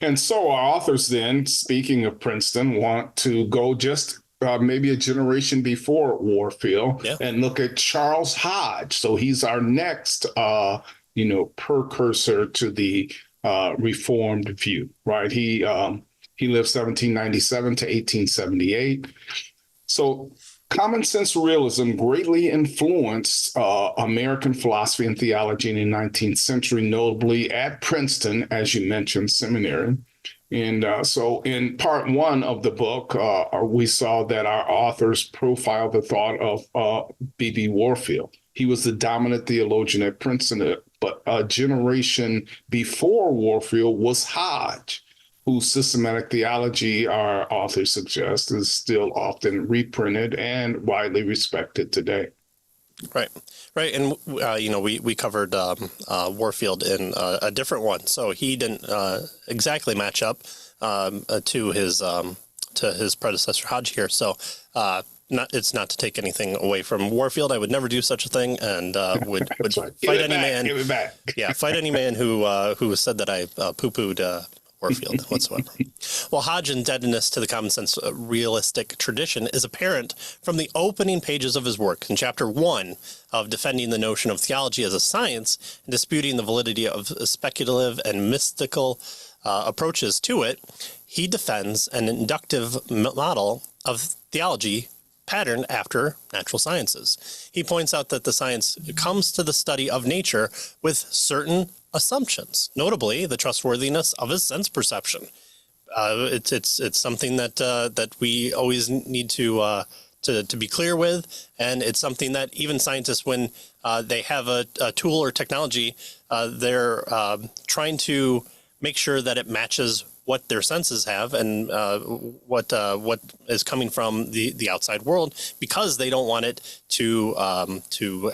And so our authors then, speaking of Princeton, want to go just maybe a generation before Warfield and look at Charles Hodge. So he's our next, precursor to the Reformed view, right? He lived 1797 to 1878. So common sense realism greatly influenced American philosophy and theology in the 19th century, notably at Princeton, as you mentioned, seminary. And so in part one of the book, we saw that our authors profiled the thought of B.B. Warfield. He was the dominant theologian at Princeton, but a generation before Warfield was Hodge, whose systematic theology, our authors suggest, is still often reprinted and widely respected today. Right. And, we covered Warfield in a different one. So he didn't exactly match up to his predecessor Hodge here. So it's not to take anything away from Warfield. I would never do such a thing, and would right. fight any man. Give it back. Fight any man who said that I poo-pooed Warfield whatsoever. Well, Hodge's indebtedness to the common sense realistic tradition is apparent from the opening pages of his work. In chapter 1 of defending the notion of theology as a science and disputing the validity of speculative and mystical approaches to it, he defends an inductive model of theology patterned after natural sciences. He points out that the science comes to the study of nature with certain assumptions, notably the trustworthiness of his sense perception. It's something that we always need to be clear with, and it's something that even scientists, when they have a tool or technology, they're trying to make sure that it matches what their senses have and what is coming from the outside world, because they don't want it to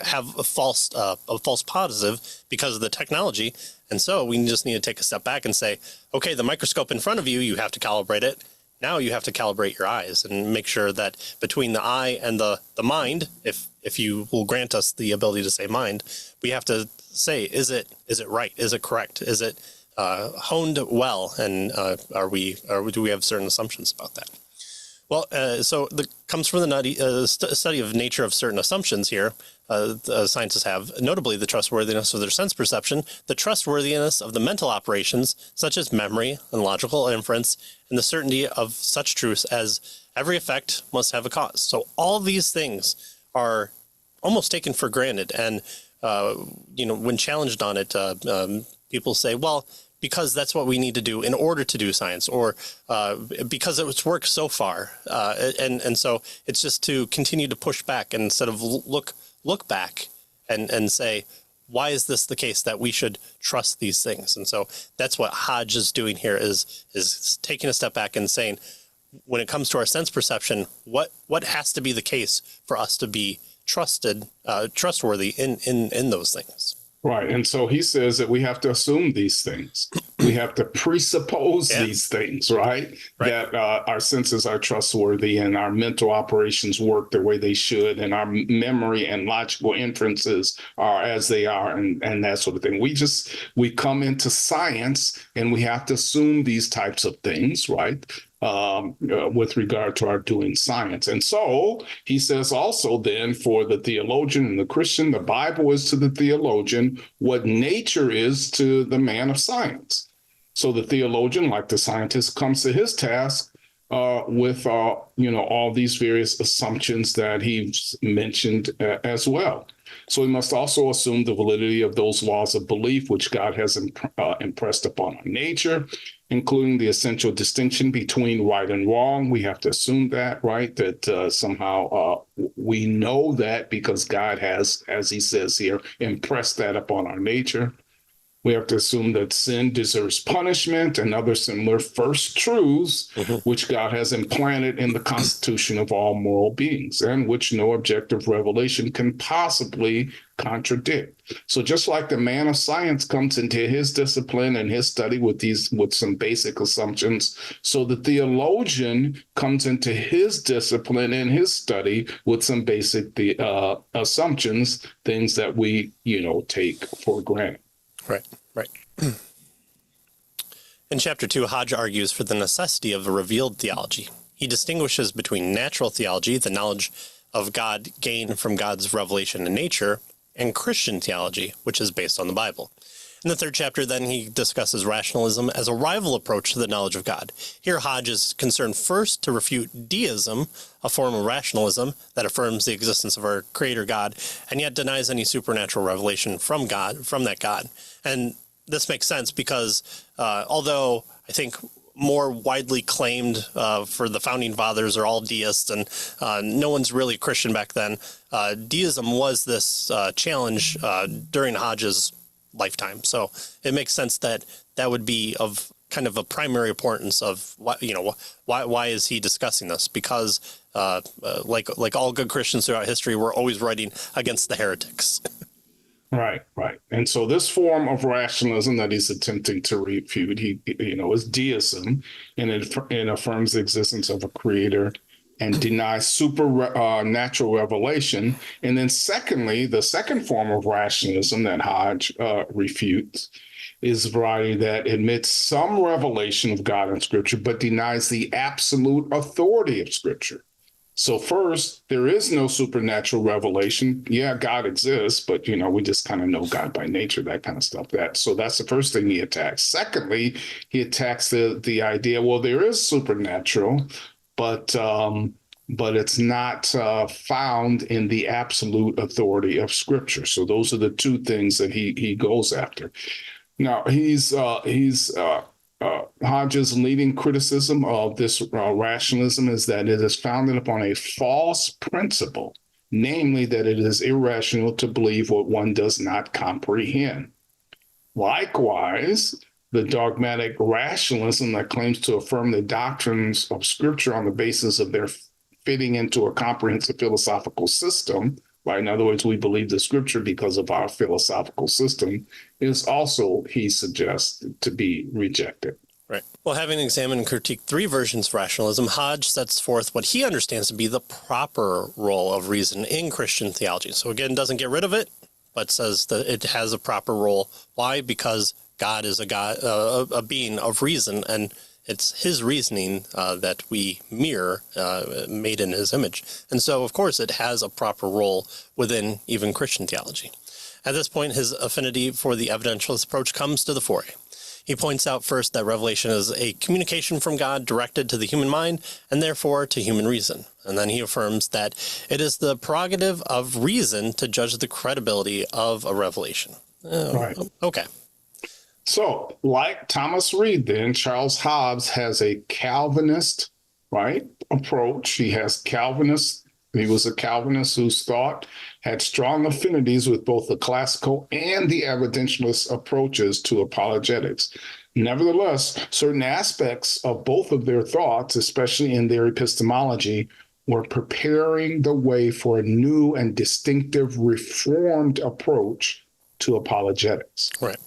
have a false positive because of the technology. And so we just need to take a step back and say, okay, the microscope in front of you, you have to calibrate it. Now you have to calibrate your eyes and make sure that between the eye and the mind, if you will grant us the ability to say mind, we have to say, is it right? Is it correct? Is it honed well, and do we have certain assumptions about that? Well, so comes from the study of nature of certain assumptions here. Scientists have, notably the trustworthiness of their sense perception, the trustworthiness of the mental operations, such as memory and logical inference, and the certainty of such truths as every effect must have a cause. So all these things are almost taken for granted, and when challenged on it, people say, well, because that's what we need to do in order to do science, or because it's worked so far. And so it's just to continue to push back and instead of look back and say, why is this the case that we should trust these things? And so that's what Hodge is doing here, is taking a step back and saying, when it comes to our sense perception, what has to be the case for us to be trustworthy in those things? Right. And so he says that we have to assume these things. We have to presuppose these things, right? That our senses are trustworthy and our mental operations work the way they should, and our memory and logical inferences are as they are, and that sort of thing. We come into science and we have to assume these types of things, right? With regard to our doing science. And so he says also then, for the theologian and the Christian, the Bible is to the theologian what nature is to the man of science. So the theologian, like the scientist, comes to his task with all these various assumptions that he's mentioned as well. So we must also assume the validity of those laws of belief which God has impressed upon our nature, including the essential distinction between right and wrong. We have to assume that, right? That somehow we know that because God has, as he says here, impressed that upon our nature. We have to assume that sin deserves punishment and other similar first truths, which God has implanted in the constitution of all moral beings, and which no objective revelation can possibly contradict. So just like the man of science comes into his discipline and his study with some basic assumptions, so the theologian comes into his discipline and his study with some basic assumptions, things that we take for granted. Right. In Chapter 2, Hodge argues for the necessity of a revealed theology. He distinguishes between natural theology, the knowledge of God gained from God's revelation in nature, and Christian theology, which is based on the Bible. In the third chapter, then, he discusses rationalism as a rival approach to the knowledge of God. Here, Hodge is concerned first to refute deism, a form of rationalism that affirms the existence of our Creator God, and yet denies any supernatural revelation from God, from that God. And this makes sense because although I think more widely claimed for the founding fathers are all deists, and no one's really Christian back then, deism was this challenge during Hodge's lifetime. So it makes sense that that would be of kind of a primary importance of why is he discussing this? Because like all good Christians throughout history, we're always writing against the heretics. Right. And so this form of rationalism that he's attempting to refute, is deism, and it affirms the existence of a creator and denies supernatural revelation. And then secondly, the second form of rationalism that Hodge refutes is a variety that admits some revelation of God in Scripture, but denies the absolute authority of Scripture. So first, there is no supernatural revelation. Yeah, God exists, but, we just kind of know God by nature, that kind of stuff. So that's the first thing he attacks. Secondly, he attacks the idea, well, there is supernatural, but it's not found in the absolute authority of Scripture. So those are the two things that he goes after. Now, Hodge's leading criticism of this rationalism is that it is founded upon a false principle, namely that it is irrational to believe what one does not comprehend. Likewise, the dogmatic rationalism that claims to affirm the doctrines of Scripture on the basis of their fitting into a comprehensive philosophical system, right? In other words, we believe the Scripture because of our philosophical system, is also, he suggests, to be rejected. Right. Well, having examined and critiqued three versions of rationalism, Hodge sets forth what he understands to be the proper role of reason in Christian theology. So again, doesn't get rid of it, but says that it has a proper role. Why? Because God is a being of reason, and it's his reasoning that we mirror, made in his image. And so, of course, it has a proper role within even Christian theology. At this point, his affinity for the evidentialist approach comes to the fore. He points out first that revelation is a communication from God directed to the human mind and therefore to human reason. And then he affirms that it is the prerogative of reason to judge the credibility of a revelation. Right. Okay. So, like Thomas Reid, then, Charles Hodge has a Calvinist, approach. He was a Calvinist whose thought had strong affinities with both the classical and the evidentialist approaches to apologetics. Nevertheless, certain aspects of both of their thoughts, especially in their epistemology, were preparing the way for a new and distinctive Reformed approach to apologetics. Right.